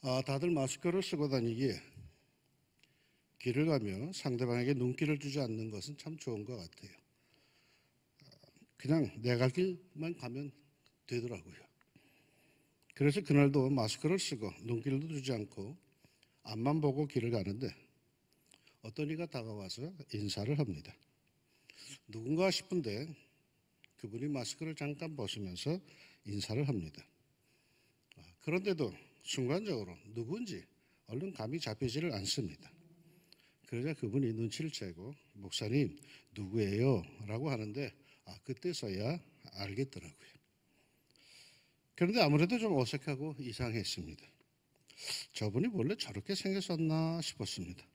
다들 마스크를 쓰고 다니기에 길을 가며 상대방에게 눈길을 주지 않는 것은 참 좋은 것 같아요. 그냥 내 갈 길만 가면 되더라고요. 그래서 그날도 마스크를 쓰고 눈길도 주지 않고 앞만 보고 길을 가는데 어떤 이가 다가와서 인사를 합니다. 누군가 싶은데 그분이 마스크를 잠깐 벗으면서 인사를 합니다. 그런데도 순간적으로 누구인지 얼른 감이 잡히지를 않습니다. 그러자 그분이 눈치를 채고 목사님 누구예요? 라고 하는데 그때서야 알겠더라고요. 그런데 아무래도 좀 어색하고 이상했습니다. 저분이 원래 저렇게 생겼었나 싶었습니다.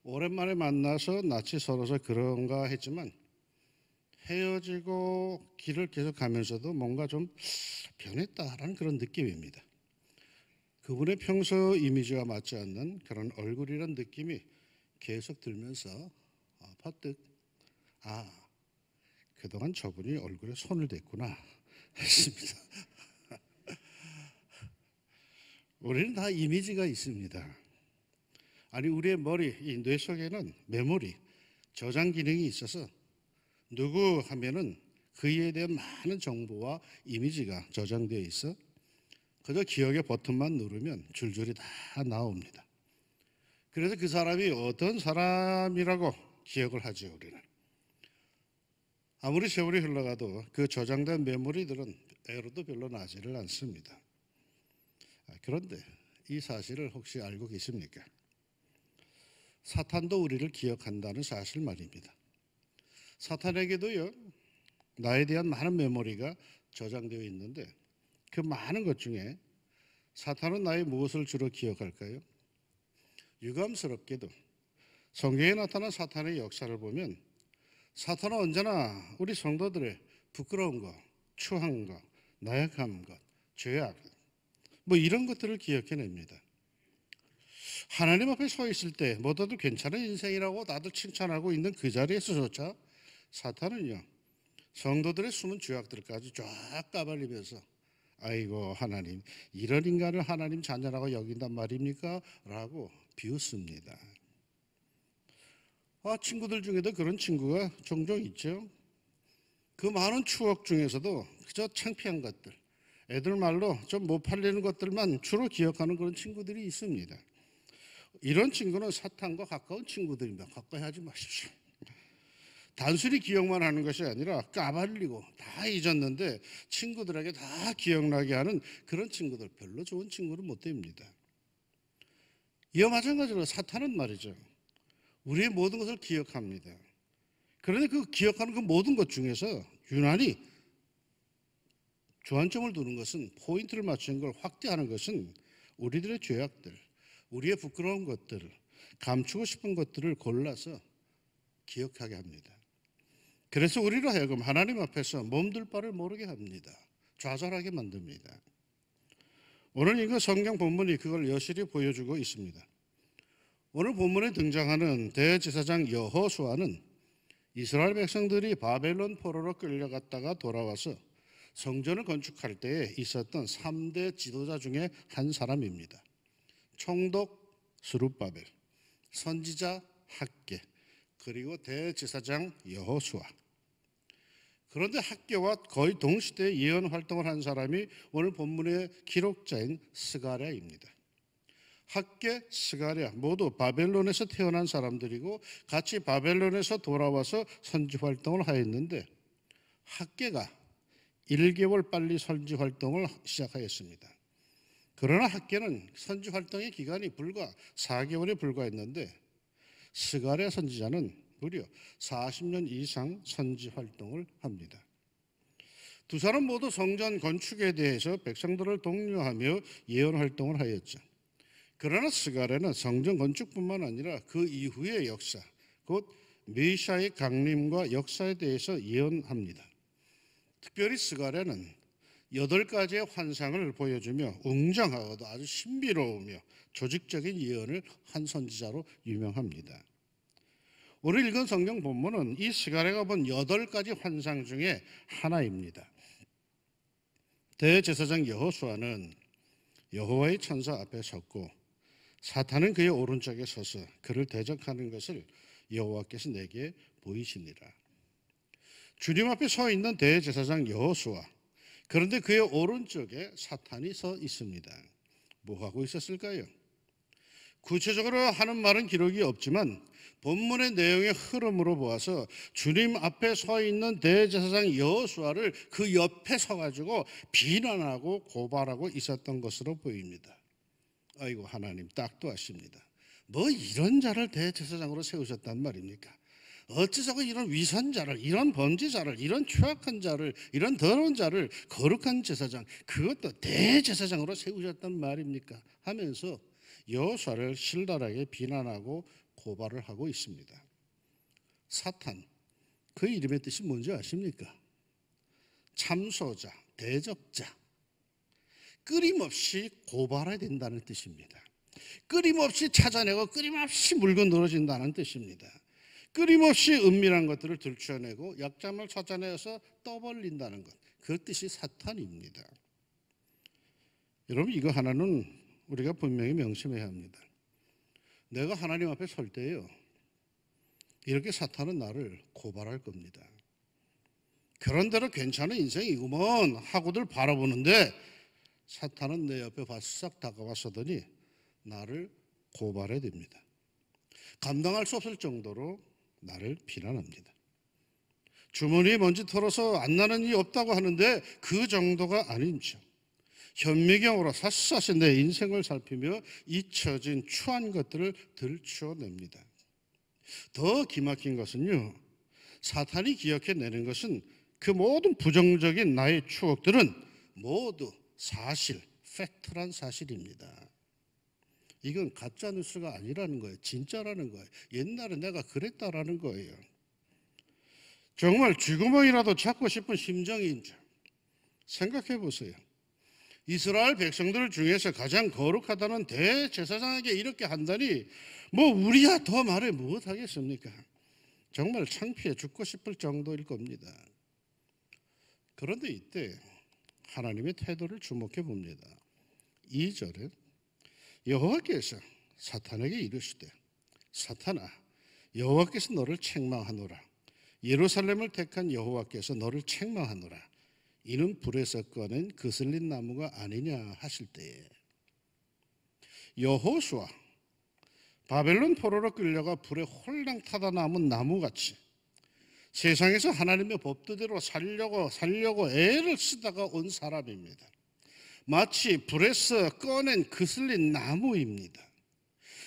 오랜만에 만나서 낯이 설어서 그런가 했지만 헤어지고 길을 계속 가면서도 뭔가 좀 변했다라는 그런 느낌입니다. 그분의 평소 이미지와 맞지 않는 그런 얼굴이란 느낌이 계속 들면서 퍼뜩 그동안 저분이 얼굴에 손을 댔구나 했습니다. 우리는 다 이미지가 있습니다. 아니 우리의 머리, 이 뇌 속에는 메모리, 저장 기능이 있어서 누구 하면은 그에 대한 많은 정보와 이미지가 저장되어 있어 그저 기억의 버튼만 누르면 줄줄이 다 나옵니다. 그래서 그 사람이 어떤 사람이라고 기억을 하죠, 우리는. 아무리 세월이 흘러가도 그 저장된 메모리들은 애로도 별로 나지를 않습니다. 그런데 이 사실을 혹시 알고 계십니까? 사탄도 우리를 기억한다는 사실 말입니다. 사탄에게도요, 나에 대한 많은 메모리가 저장되어 있는데 그 많은 것 중에 사탄은 나의 무엇을 주로 기억할까요? 유감스럽게도 성경에 나타난 사탄의 역사를 보면 사탄은 언제나 우리 성도들의 부끄러운 것, 추한 것, 나약한 것, 죄악 이런 것들을 기억해냅니다. 하나님 앞에 서 있을 때 뭐라도 괜찮은 인생이라고 나도 칭찬하고 있는 그 자리에서조차 사탄은요 성도들의 숨은 죄악들까지 쫙 까발리면서 아이고 하나님 이런 인간을 하나님 자녀라고 여긴단 말입니까? 라고 비웃습니다. 친구들 중에도 그런 친구가 종종 있죠. 그 많은 추억 중에서도 그저 창피한 것들, 애들 말로 좀 못 팔리는 것들만 주로 기억하는 그런 친구들이 있습니다. 이런 친구는 사탄과 가까운 친구들입니다. 가까이 하지 마십시오. 단순히 기억만 하는 것이 아니라 까발리고 다 잊었는데 친구들에게 다 기억나게 하는 그런 친구들, 별로 좋은 친구는 못 됩니다. 이와 마찬가지로 사탄은 말이죠, 우리의 모든 것을 기억합니다. 그런데 그 기억하는 그 모든 것 중에서 유난히 주안점을 두는 것은, 포인트를 맞추는 걸 확대하는 것은 우리들의 죄악들, 우리의 부끄러운 것들을, 감추고 싶은 것들을 골라서 기억하게 합니다. 그래서 우리로 하여금 하나님 앞에서 몸둘 바를 모르게 합니다. 좌절하게 만듭니다. 오늘 이거 성경 본문이 그걸 여실히 보여주고 있습니다. 오늘 본문에 등장하는 대제사장 여호수아는 이스라엘 백성들이 바벨론 포로로 끌려갔다가 돌아와서 성전을 건축할 때에 있었던 3대 지도자 중에 한 사람입니다. 총독 스룹바벨, 선지자 학개, 그리고 대제사장 여호수아. 그런데 학개와 거의 동시대에 예언 활동을 한 사람이 오늘 본문의 기록자인 스가랴입니다. 학개, 스가랴 모두 바벨론에서 태어난 사람들이고 같이 바벨론에서 돌아와서 선지 활동을 하였는데 학개가 1개월 빨리 선지 활동을 시작하였습니다. 그러나 학개는 선지 활동의 기간이 불과 4개월에 불과했는데 스가랴 선지자는 무려 40년 이상 선지 활동을 합니다. 두 사람 모두 성전 건축에 대해서 백성들을 독려하며 예언 활동을 하였죠. 그러나 스가랴는 성전 건축뿐만 아니라 그 이후의 역사, 곧 메시아의 강림과 역사에 대해서 예언합니다. 특별히 스가랴는 8가지의 환상을 보여주며 웅장하고도 아주 신비로우며 조직적인 예언을 한 선지자로 유명합니다. 오늘 읽은 성경 본문은 이 스가랴가 본 8가지 환상 중에 하나입니다. 대제사장 여호수아는 여호와의 천사 앞에 섰고 사탄은 그의 오른쪽에 서서 그를 대적하는 것을 여호와께서 내게 보이시니라. 주님 앞에 서 있는 대제사장 여호수아, 그런데 그의 오른쪽에 사탄이 서 있습니다. 뭐 하고 있었을까요? 구체적으로 하는 말은 기록이 없지만 본문의 내용의 흐름으로 보아서 주님 앞에 서 있는 대제사장 여호수아를 그 옆에 서가지고 비난하고 고발하고 있었던 것으로 보입니다. 아이고, 하나님 딱도 하십니다. 뭐 이런 자를 대제사장으로 세우셨단 말입니까? 어찌자고 이런 위선자를, 이런 범죄자를, 이런 추악한 자를, 이런 더러운 자를 거룩한 제사장, 그것도 대제사장으로 세우셨단 말입니까? 하면서 여호수아를 신랄하게 비난하고 고발을 하고 있습니다. 사탄, 그 이름의 뜻이 뭔지 아십니까? 참소자, 대적자, 끊임없이 고발해야 된다는 뜻입니다. 끊임없이 찾아내고 끊임없이 물고 늘어진다는 뜻입니다. 끊임없이 은밀한 것들을 들춰내고 약점을 찾아내서 떠벌린다는 것, 그 뜻이 사탄입니다. 여러분, 이거 하나는 우리가 분명히 명심해야 합니다. 내가 하나님 앞에 설 때요, 이렇게 사탄은 나를 고발할 겁니다. 그런대로 괜찮은 인생이구먼 하고들 바라보는데 사탄은 내 옆에 바싹 다가와서더니 나를 고발해야 됩니다. 감당할 수 없을 정도로 나를 비난합니다. 주머니에 먼지 털어서 안 나는 일이 없다고 하는데 그 정도가 아닌 척 현미경으로 샅샅이 내 인생을 살피며 잊혀진 추한 것들을 들추어냅니다. 더 기막힌 것은요, 사탄이 기억해내는 것은 그 모든 부정적인 나의 추억들은 모두 사실, 팩트란 사실입니다. 이건 가짜 뉴스가 아니라는 거예요. 진짜라는 거예요. 옛날에 내가 그랬다라는 거예요. 정말 쥐구멍이라도 잡고 싶은 심정인 줄 생각해 보세요. 이스라엘 백성들 중에서 가장 거룩하다는 대제사장에게 이렇게 한다니 뭐 우리야 더 말해 무엇하겠습니까? 정말 창피해 죽고 싶을 정도일 겁니다. 그런데 이때 하나님의 태도를 주목해 봅니다. 2절에 여호와께서 사탄에게 이르시되 사탄아, 여호와께서 너를 책망하노라. 예루살렘을 택한 여호와께서 너를 책망하노라. 이는 불에서 꺼낸 그슬린 나무가 아니냐 하실 때에 여호수아, 바벨론 포로로 끌려가 불에 홀랑 타다 남은 나무같이 세상에서 하나님의 법도대로 살려고 애를 쓰다가 온 사람입니다. 마치 불에서 꺼낸 그슬린 나무입니다.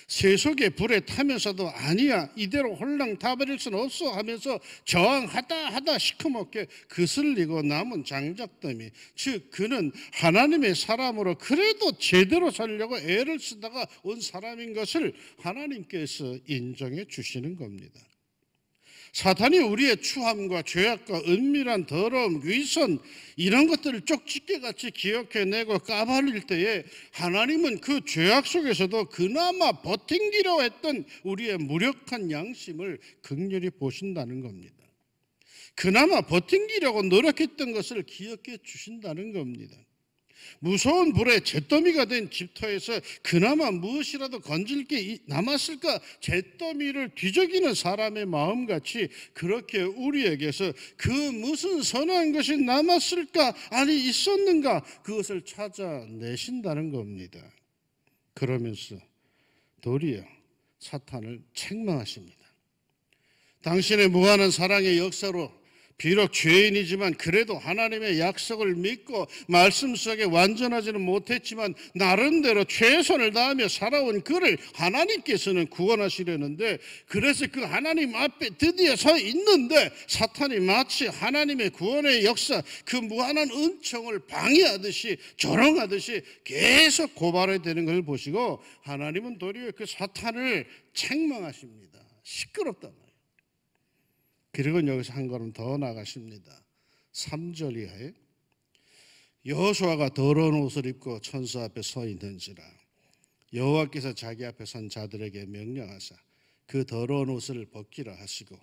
세속의 불에 타면서도 아니야, 이대로 홀랑 타버릴 수는 없어 하면서 저항하다 시커멓게 그슬리고 남은 장작더미, 즉 그는 하나님의 사람으로 그래도 제대로 살려고 애를 쓰다가 온 사람인 것을 하나님께서 인정해 주시는 겁니다. 사탄이 우리의 추함과 죄악과 은밀한 더러움, 위선 이런 것들을 쪽집게같이 기억해내고 까발릴 때에 하나님은 그 죄악 속에서도 그나마 버팅기려 했던 우리의 무력한 양심을 긍휼히 보신다는 겁니다. 그나마 버팅기려고 노력했던 것을 기억해 주신다는 겁니다. 무서운 불에 잿더미가 된 집터에서 그나마 무엇이라도 건질 게 남았을까 잿더미를 뒤적이는 사람의 마음같이 그렇게 우리에게서 그 무슨 선한 것이 남았을까, 아니 있었는가, 그것을 찾아내신다는 겁니다. 그러면서 도리어 사탄을 책망하십니다. 당신의 무한한 사랑의 역사로 비록 죄인이지만 그래도 하나님의 약속을 믿고 말씀 속에 완전하지는 못했지만 나름대로 최선을 다하며 살아온 그를 하나님께서는 구원하시려는데, 그래서 그 하나님 앞에 드디어 서 있는데 사탄이 마치 하나님의 구원의 역사, 그 무한한 은총을 방해하듯이 조롱하듯이 계속 고발해야 되는 걸 보시고 하나님은 도리어 그 사탄을 책망하십니다. 시끄럽단 말이에요. 그리고 여기서 한 걸음 더 나가십니다. 3절 이하에 여호수아가 더러운 옷을 입고 천사 앞에 서 있는지라 여호와께서 자기 앞에 선 자들에게 명령하사 그 더러운 옷을 벗기라 하시고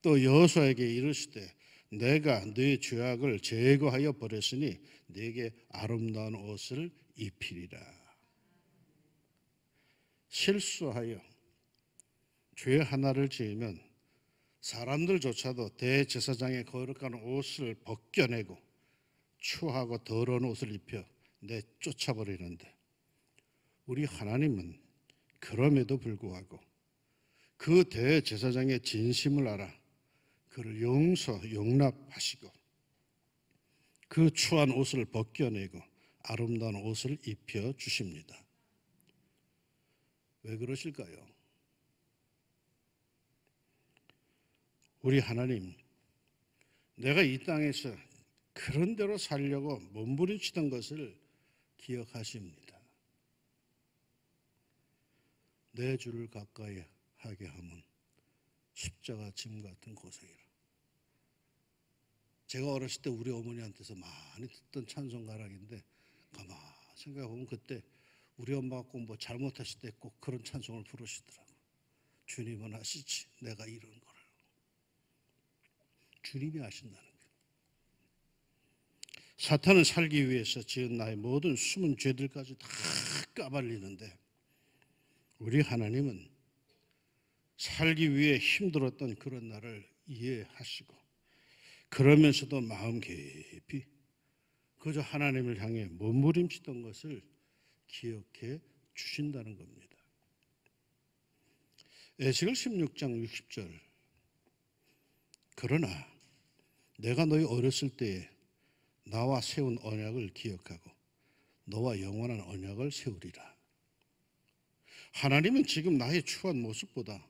또 여호수아에게 이르시되 내가 네 죄악을 제거하여 버렸으니 네게 아름다운 옷을 입히리라. 실수하여 죄 하나를 지으면 사람들조차도 대제사장의 거룩한 옷을 벗겨내고 추하고 더러운 옷을 입혀 내쫓아버리는데, 우리 하나님은 그럼에도 불구하고 그 대제사장의 진심을 알아 그를 용납하시고 그 추한 옷을 벗겨내고 아름다운 옷을 입혀 주십니다. 왜 그러실까요? 우리 하나님, 내가 이 땅에서 그런 대로 살려고 몸부림치던 것을 기억하십니다. 내 주를 가까이 하게 하면 십자가 짐 같은 고생이라. 제가 어렸을 때 우리 어머니한테서 많이 듣던 찬송가락인데, 가만 생각해 보면 그때 우리 엄마가 꼭 뭐 잘못했을 때 꼭 그런 찬송을 부르시더라고. 주님은 아시지 내가 이런 거를. 주님이 아신다는 거예요. 사탄은 살기 위해서 지은 나의 모든 숨은 죄들까지 다 까발리는데, 우리 하나님은 살기 위해 힘들었던 그런 나를 이해하시고 그러면서도 마음 깊이 그저 하나님을 향해 몸부림치던 것을 기억해 주신다는 겁니다. 에스겔 16장 60절, 그러나 내가 너희 어렸을 때에 나와 세운 언약을 기억하고 너와 영원한 언약을 세우리라. 하나님은 지금 나의 추한 모습보다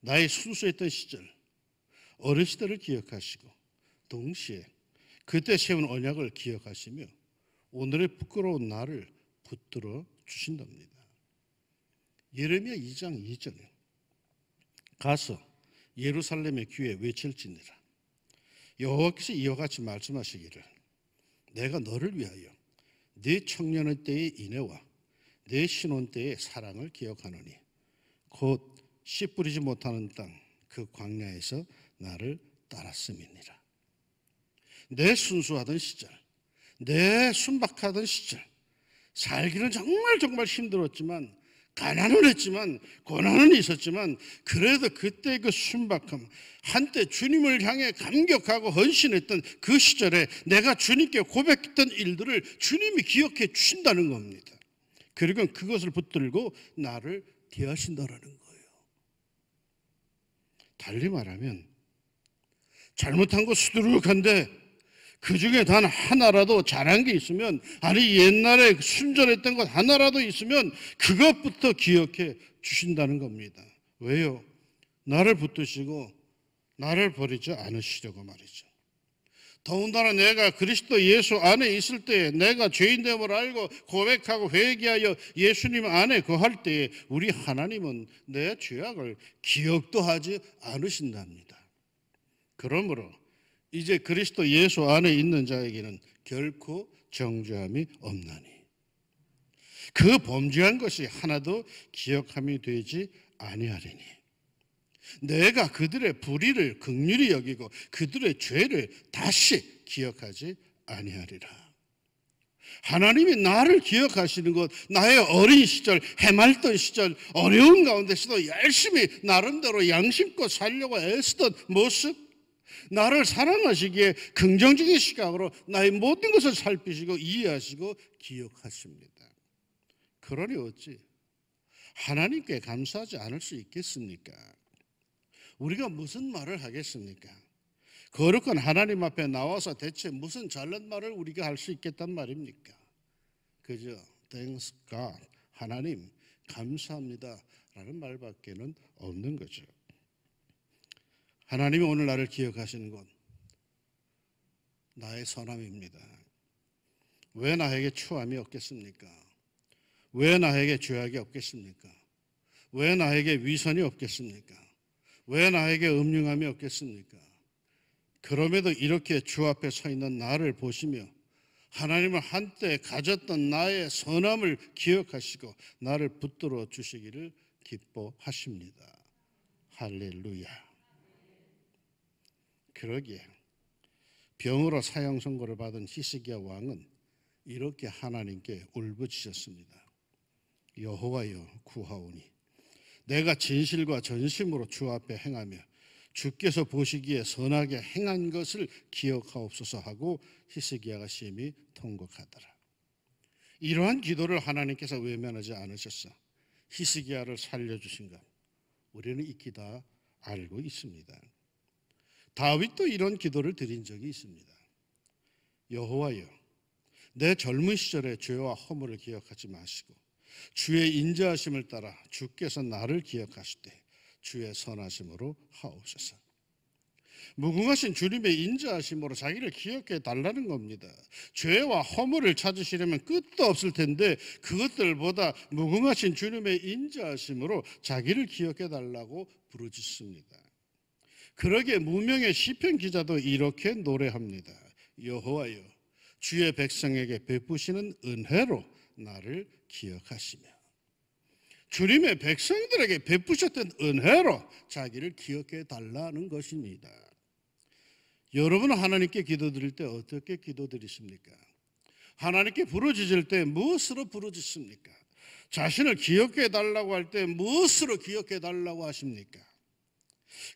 나의 순수했던 시절, 어렸을 때를 기억하시고 동시에 그때 세운 언약을 기억하시며 오늘의 부끄러운 나를 붙들어 주신답니다. 예레미야 2장 2절에 가서 예루살렘의 귀에 외칠지니라. 여호와께서 이와 같이 말씀하시기를, 내가 너를 위하여 네 청년의 때의 인애와 내 신혼 때의 사랑을 기억하노니 곧 씨 뿌리지 못하는 땅 그 광야에서 나를 따랐음이니라. 내 순수하던 시절, 내 순박하던 시절, 살기는 정말 힘들었지만, 가난은 했지만, 고난은 있었지만, 그래도 그때 그 순박함, 한때 주님을 향해 감격하고 헌신했던 그 시절에 내가 주님께 고백했던 일들을 주님이 기억해 주신다는 겁니다. 그리고 그것을 붙들고 나를 대하신다라는 거예요. 달리 말하면 잘못한 거 수두룩한데 그 중에 단 하나라도 잘한 게 있으면, 아니 옛날에 순전했던 것 하나라도 있으면 그것부터 기억해 주신다는 겁니다. 왜요? 나를 붙드시고 나를 버리지 않으시려고 말이죠. 더군다나 내가 그리스도 예수 안에 있을 때, 내가 죄인됨을 알고 고백하고 회개하여 예수님 안에 거할 때 우리 하나님은 내 죄악을 기억도 하지 않으신답니다. 그러므로 이제 그리스도 예수 안에 있는 자에게는 결코 정죄함이 없나니 그 범죄한 것이 하나도 기억함이 되지 아니하리니 내가 그들의 불의를 긍휼히 여기고 그들의 죄를 다시 기억하지 아니하리라. 하나님이 나를 기억하시는 것, 나의 어린 시절, 해맑던 시절, 어려운 가운데서도 열심히 나름대로 양심껏 살려고 애쓰던 모습, 나를 사랑하시기에 긍정적인 시각으로 나의 모든 것을 살피시고 이해하시고 기억하십니다. 그러니 어찌 하나님께 감사하지 않을 수 있겠습니까? 우리가 무슨 말을 하겠습니까? 거룩한 하나님 앞에 나와서 대체 무슨 잘난 말을 우리가 할 수 있겠단 말입니까? 그저 Thanks God, 하나님 감사합니다 라는 말밖에는 없는 거죠. 하나님이 오늘 나를 기억하시는 건 나의 선함입니다. 왜 나에게 추함이 없겠습니까? 왜 나에게 죄악이 없겠습니까? 왜 나에게 위선이 없겠습니까? 왜 나에게 음흉함이 없겠습니까? 그럼에도 이렇게 주 앞에 서 있는 나를 보시며 하나님을 한때 가졌던 나의 선함을 기억하시고 나를 붙들어 주시기를 기뻐하십니다. 할렐루야. 그러기에 병으로 사형 선고를 받은 히스기야 왕은 이렇게 하나님께 울부짖었습니다. 여호와여 구하오니 내가 진실과 전심으로 주 앞에 행하며 주께서 보시기에 선하게 행한 것을 기억하옵소서 하고 히스기야가 심히 통곡하더라. 이러한 기도를 하나님께서 외면하지 않으셨어. 히스기야를 살려주신 것 우리는 익히 다 알고 있습니다. 다윗도 이런 기도를 드린 적이 있습니다. 여호와여 내 젊은 시절의 죄와 허물을 기억하지 마시고 주의 인자하심을 따라 주께서 나를 기억하시되 주의 선하심으로 하옵소서. 무궁하신 주님의 인자하심으로 자기를 기억해 달라는 겁니다. 죄와 허물을 찾으시려면 끝도 없을 텐데 그것들보다 무궁하신 주님의 인자하심으로 자기를 기억해 달라고 부르짖습니다. 그러기에 무명의 시편 기자도 이렇게 노래합니다. 여호와여 주의 백성에게 베푸시는 은혜로 나를 기억하시며 주님의 백성들에게 베푸셨던 은혜로 자기를 기억해 달라는 것입니다. 여러분은 하나님께 기도드릴 때 어떻게 기도드리십니까? 하나님께 부르짖을 때 무엇으로 부르짖습니까? 자신을 기억해 달라고 할 때 무엇으로 기억해 달라고 하십니까?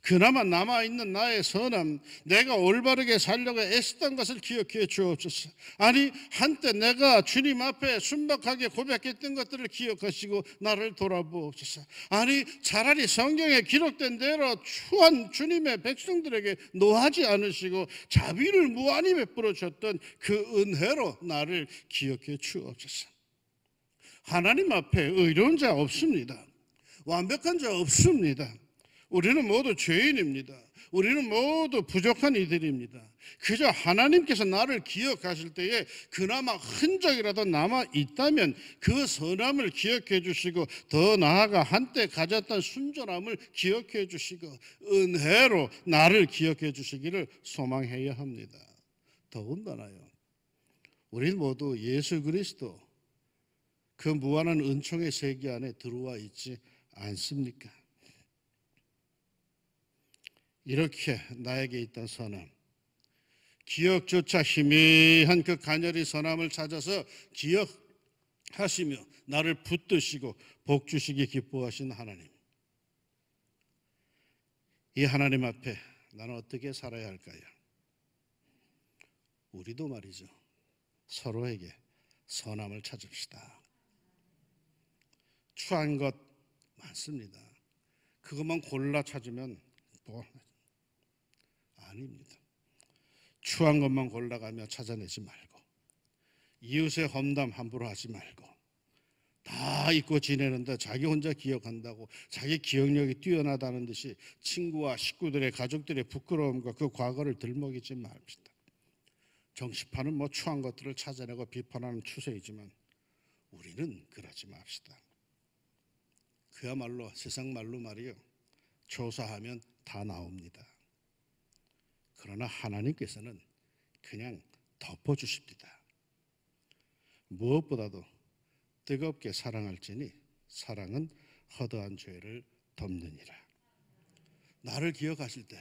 그나마 남아있는 나의 선함, 내가 올바르게 살려고 애쓰던 것을 기억해 주옵소서. 아니 한때 내가 주님 앞에 순박하게 고백했던 것들을 기억하시고 나를 돌아보옵소서. 아니 차라리 성경에 기록된 대로 추한 주님의 백성들에게 노하지 않으시고 자비를 무한히 베풀어 줬던 그 은혜로 나를 기억해 주옵소서. 하나님 앞에 의로운 자 없습니다. 완벽한 자 없습니다. 우리는 모두 죄인입니다. 우리는 모두 부족한 이들입니다. 그저 하나님께서 나를 기억하실 때에 그나마 흔적이라도 남아 있다면 그 선함을 기억해 주시고 더 나아가 한때 가졌던 순전함을 기억해 주시고 은혜로 나를 기억해 주시기를 소망해야 합니다. 더군다나요, 우리 모두 예수 그리스도 그 무한한 은총의 세계 안에 들어와 있지 않습니까? 이렇게 나에게 있던 선함, 기억조차 희미한 그 가녀리 선함을 찾아서 기억하시며 나를 붙드시고 복주시기 기뻐하신 하나님, 이 하나님 앞에 나는 어떻게 살아야 할까요? 우리도 말이죠, 서로에게 선함을 찾읍시다. 추한 것 많습니다. 그것만 골라 찾으면 아닙니다. 추한 것만 골라가며 찾아내지 말고 이웃의 험담 함부로 하지 말고 다 잊고 지내는데 자기 혼자 기억한다고 자기 기억력이 뛰어나다는 듯이 친구와 식구들의 가족들의 부끄러움과 그 과거를 들먹이지 맙시다. 정치판은 추한 것들을 찾아내고 비판하는 추세이지만 우리는 그러지 맙시다. 그야말로 세상 말로 말이요, 조사하면 다 나옵니다. 그러나 하나님께서는 그냥 덮어주십니다. 무엇보다도 뜨겁게 사랑할지니 사랑은 허다한 죄를 덮느니라. 나를 기억하실 때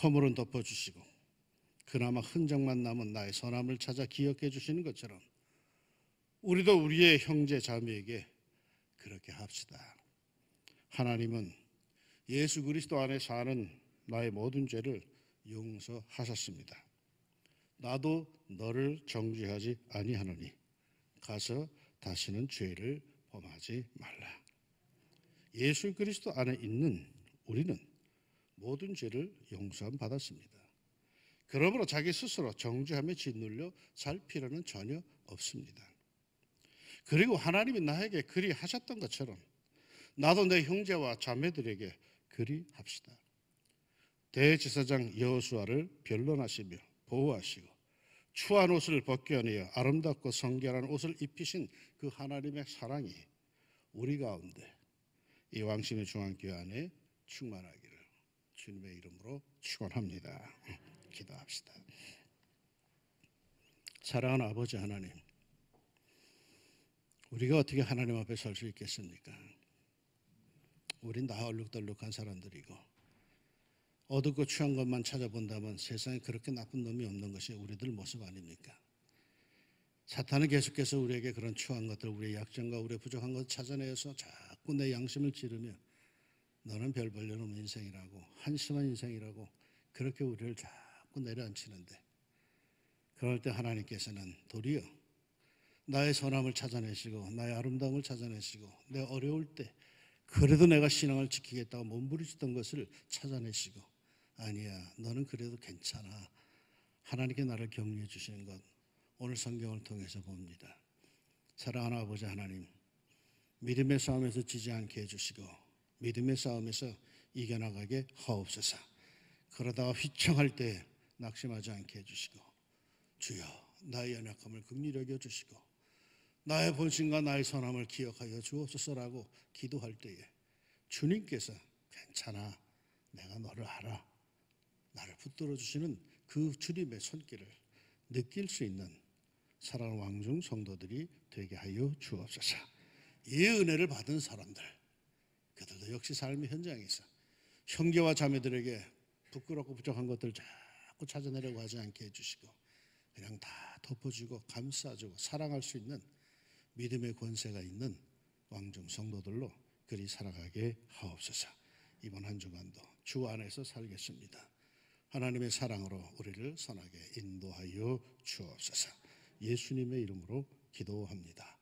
허물은 덮어주시고 그나마 흔적만 남은 나의 선함을 찾아 기억해 주시는 것처럼 우리도 우리의 형제 자매에게 그렇게 합시다. 하나님은 예수 그리스도 안에 사는 나의 모든 죄를 용서하셨습니다. 나도 너를 정죄하지 아니하노니 가서 다시는 죄를 범하지 말라. 예수 그리스도 안에 있는 우리는 모든 죄를 용서함 받았습니다. 그러므로 자기 스스로 정죄하며 짓눌려 살 필요는 전혀 없습니다. 그리고 하나님이 나에게 그리 하셨던 것처럼 나도 내 형제와 자매들에게 그리 합시다. 대제사장 여호수아를 변론하시며 보호하시고 추한 옷을 벗겨내어 아름답고 성결한 옷을 입히신 그 하나님의 사랑이 우리 가운데 이 왕심의 중앙교회 안에 충만하기를 주님의 이름으로 축원합니다. 기도합시다. 사랑하는 아버지 하나님, 우리가 어떻게 하나님 앞에 설 수 있겠습니까? 우린 다 얼룩덜룩한 사람들이고 어둡고 추한 것만 찾아본다면 세상에 그렇게 나쁜 놈이 없는 것이 우리들 모습 아닙니까? 사탄은 계속해서 우리에게 그런 추한 것들, 우리의 약점과 우리의 부족한 것을 찾아내서 자꾸 내 양심을 찌르며 너는 별 볼 일 없는 인생이라고, 한심한 인생이라고 그렇게 우리를 자꾸 내려앉히는데, 그럴 때 하나님께서는 도리어 나의 선함을 찾아내시고 나의 아름다움을 찾아내시고 내 어려울 때 그래도 내가 신앙을 지키겠다고 몸부림치던 것을 찾아내시고, 아니야 너는 그래도 괜찮아, 하나님께 나를 격려해 주시는 것 오늘 성경을 통해서 봅니다. 사랑하는 아버지 하나님, 믿음의 싸움에서 지지 않게 해주시고 믿음의 싸움에서 이겨나가게 하옵소서. 그러다가 휘청할 때 낙심하지 않게 해주시고, 주여 나의 연약함을 긍휼히 여겨주시고 나의 본심과 나의 선함을 기억하여 주옵소서라고 기도할 때에 주님께서 괜찮아, 내가 너를 알아, 나를 붙들어 주시는 그 주님의 손길을 느낄 수 있는 사랑하는 왕중 성도들이 되게 하여 주옵소서. 이 은혜를 받은 사람들, 그들도 역시 삶의 현장에서 형제와 자매들에게 부끄럽고 부족한 것들 자꾸 찾아내려고 하지 않게 해주시고 그냥 다 덮어주고 감싸주고 사랑할 수 있는 믿음의 권세가 있는 왕중 성도들로 그리 살아가게 하옵소서. 이번 한 주간도 주 안에서 살겠습니다. 하나님의 사랑으로 우리를 선하게 인도하여 주옵소서. 예수님의 이름으로 기도합니다.